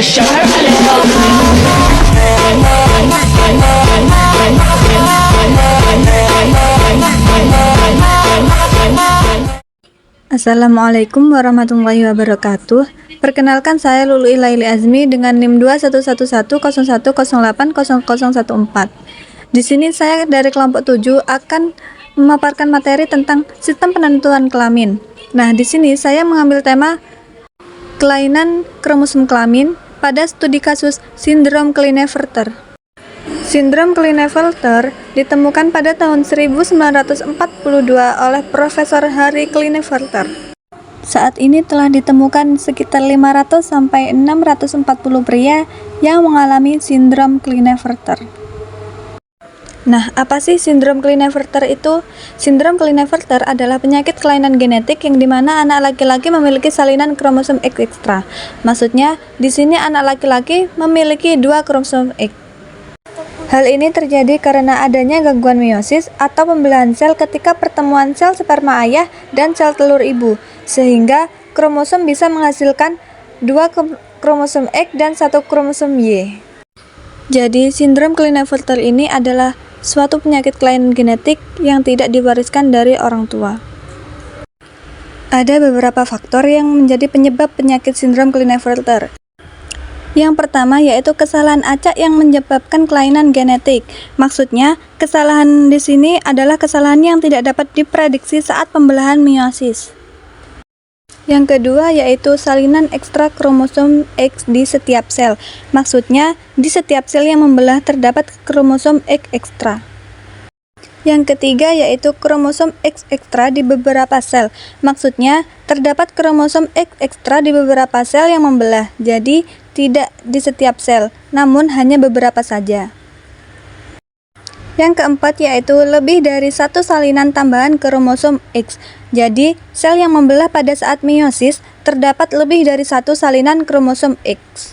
show her a little. Assalamualaikum warahmatullahi wabarakatuh. Perkenalkan, saya Lulu Ilaili Azmi dengan NIM 2110101080014. Di sini saya dari kelompok 7 akan memaparkan materi tentang sistem penentuan kelamin. Nah, di sini saya mengambil tema kelainan kromosom kelamin pada studi kasus sindrom Klinefelter. Sindrom Klinefelter ditemukan pada tahun 1942 oleh Profesor Harry Klinefelter. Saat ini telah ditemukan sekitar 500 sampai 640 pria yang mengalami sindrom Klinefelter. Nah, apa sih sindrom Klinefelter itu? Sindrom Klinefelter adalah penyakit kelainan genetik yang dimana anak laki-laki memiliki salinan kromosom X ekstra. Maksudnya, di sini anak laki-laki memiliki 2 kromosom X. Hal ini terjadi karena adanya gangguan meiosis atau pembelahan sel ketika pertemuan sel sperma ayah dan sel telur ibu, sehingga kromosom bisa menghasilkan 2 kromosom X dan 1 kromosom Y. Jadi, sindrom Klinefelter ini adalah suatu penyakit kelainan genetik yang tidak diwariskan dari orang tua. Ada beberapa faktor yang menjadi penyebab penyakit sindrom Klinefelter. Yang pertama yaitu kesalahan acak yang menyebabkan kelainan genetik. Maksudnya, kesalahan di sini adalah kesalahan yang tidak dapat diprediksi saat pembelahan meiosis. Yang kedua yaitu salinan ekstra kromosom X di setiap sel. Maksudnya, di setiap sel yang membelah terdapat kromosom X ekstra. Yang ketiga yaitu kromosom X ekstra di beberapa sel. Maksudnya, terdapat kromosom X ekstra di beberapa sel yang membelah. Jadi, tidak di setiap sel, namun hanya beberapa saja. Yang keempat yaitu lebih dari 1 salinan tambahan kromosom X. Jadi, sel yang membelah pada saat meiosis terdapat lebih dari 1 salinan kromosom X.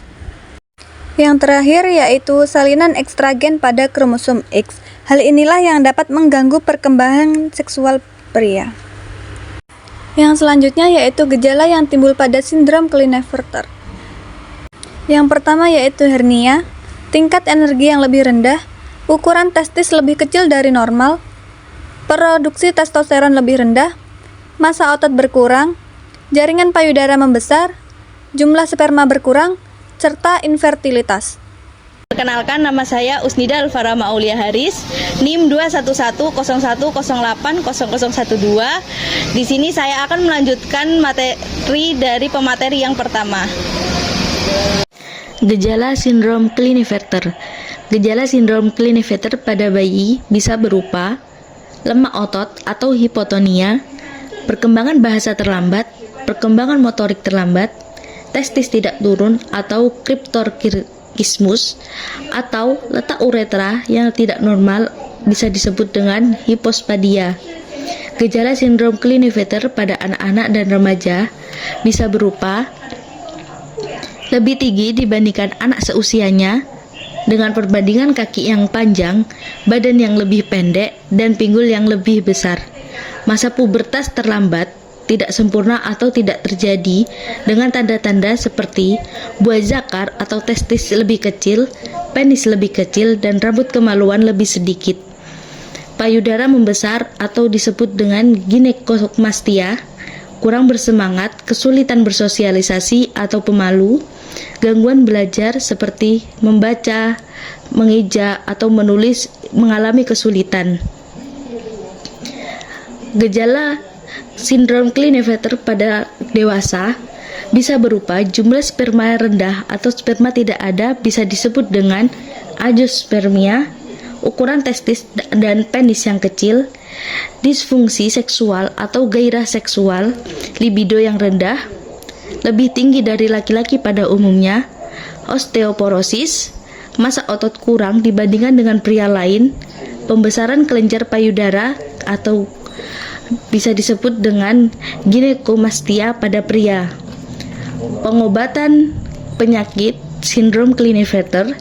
Yang terakhir yaitu salinan ekstragen pada kromosom X. Hal inilah yang dapat mengganggu perkembangan seksual pria. Yang selanjutnya yaitu gejala yang timbul pada sindrom Klinefelter. Yang pertama yaitu hernia, tingkat energi yang lebih rendah, ukuran testis lebih kecil dari normal, produksi testosteron lebih rendah, massa otot berkurang, jaringan payudara membesar, jumlah sperma berkurang, serta infertilitas. Perkenalkan, nama saya Usnida Alfara Maulia Haris, NIM 2110108001012. Di sini saya akan melanjutkan materi dari pemateri yang pertama. Gejala sindrom Klinefelter. Gejala sindrom Klinefelter pada bayi bisa berupa lemah otot atau hipotonia, perkembangan bahasa terlambat, perkembangan motorik terlambat, testis tidak turun atau kriptorkismus, atau letak uretra yang tidak normal bisa disebut dengan hipospadia. Gejala sindrom Klinefelter pada anak-anak dan remaja bisa berupa lebih tinggi dibandingkan anak seusianya, dengan perbandingan kaki yang panjang, badan yang lebih pendek, dan pinggul yang lebih besar. Masa pubertas terlambat, tidak sempurna atau tidak terjadi, dengan tanda-tanda seperti buah zakar atau testis lebih kecil, penis lebih kecil, dan rambut kemaluan lebih sedikit. Payudara membesar atau disebut dengan ginekomastia, kurang bersemangat, kesulitan bersosialisasi atau pemalu, gangguan belajar seperti membaca, mengeja, atau menulis mengalami kesulitan. Gejala sindrom Klinefelter pada dewasa bisa berupa jumlah sperma rendah atau sperma tidak ada, bisa disebut dengan azoospermia, ukuran testis dan penis yang kecil, disfungsi seksual atau gairah seksual, libido yang rendah, lebih tinggi dari laki-laki pada umumnya, osteoporosis, massa otot kurang dibandingkan dengan pria lain, pembesaran kelenjar payudara atau bisa disebut dengan ginekomastia pada pria. Pengobatan penyakit sindrom Klinefelter,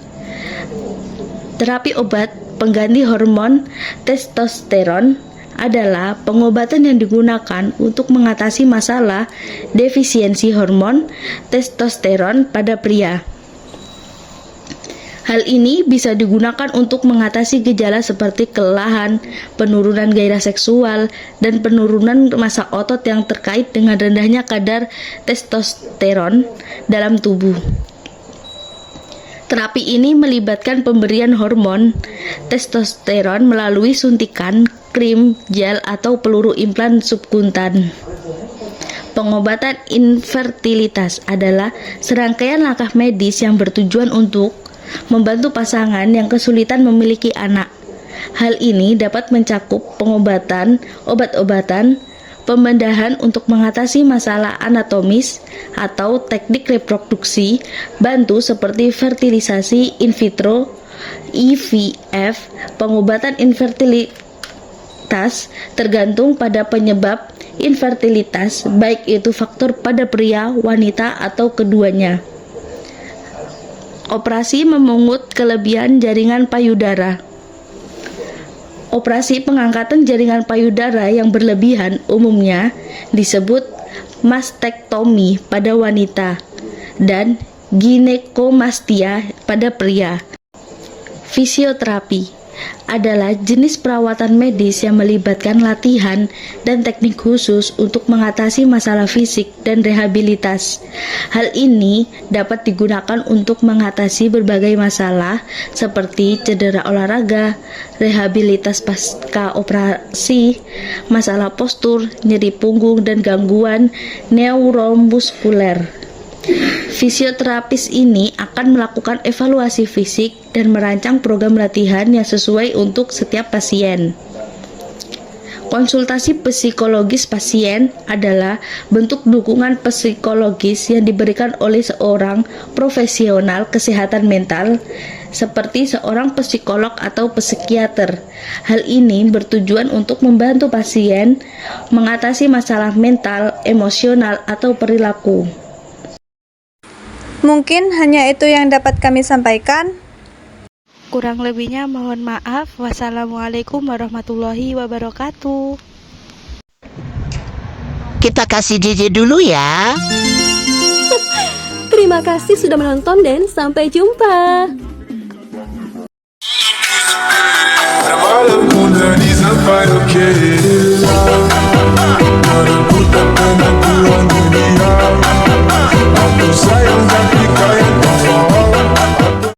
terapi obat pengganti hormon testosteron adalah pengobatan yang digunakan untuk mengatasi masalah defisiensi hormon testosteron pada pria. Hal ini bisa digunakan untuk mengatasi gejala seperti kelelahan, penurunan gairah seksual, dan penurunan massa otot yang terkait dengan rendahnya kadar testosteron dalam tubuh. Terapi ini melibatkan pemberian hormon testosteron melalui suntikan, krim, gel, atau peluru implan subkuntan. Pengobatan infertilitas adalah serangkaian langkah medis yang bertujuan untuk membantu pasangan yang kesulitan memiliki anak. Hal ini dapat mencakup pengobatan, obat-obatan, pembedahan untuk mengatasi masalah anatomis atau teknik reproduksi bantu seperti fertilisasi in vitro, IVF, pengobatan infertilitas tergantung pada penyebab infertilitas, baik itu faktor pada pria, wanita, atau keduanya. Operasi memungut kelebihan jaringan payudara. Operasi pengangkatan jaringan payudara yang berlebihan umumnya disebut mastektomi pada wanita dan ginekomastia pada pria. Fisioterapi adalah jenis perawatan medis yang melibatkan latihan dan teknik khusus untuk mengatasi masalah fisik dan rehabilitas. Hal ini dapat digunakan untuk mengatasi berbagai masalah seperti cedera olahraga, rehabilitas pasca operasi, masalah postur, nyeri punggung, dan gangguan neuromuskuler. Fisioterapis ini akan melakukan evaluasi fisik dan merancang program latihan yang sesuai untuk setiap pasien. Konsultasi psikologis pasien adalah bentuk dukungan psikologis yang diberikan oleh seorang profesional kesehatan mental seperti seorang psikolog atau psikiater. Hal ini bertujuan untuk membantu pasien mengatasi masalah mental, emosional, atau perilaku. Mungkin hanya itu yang dapat kami sampaikan. Kurang lebihnya mohon maaf. Wassalamualaikum warahmatullahi wabarakatuh. Kita kasih JJ dulu ya. Terima kasih sudah menonton dan sampai jumpa.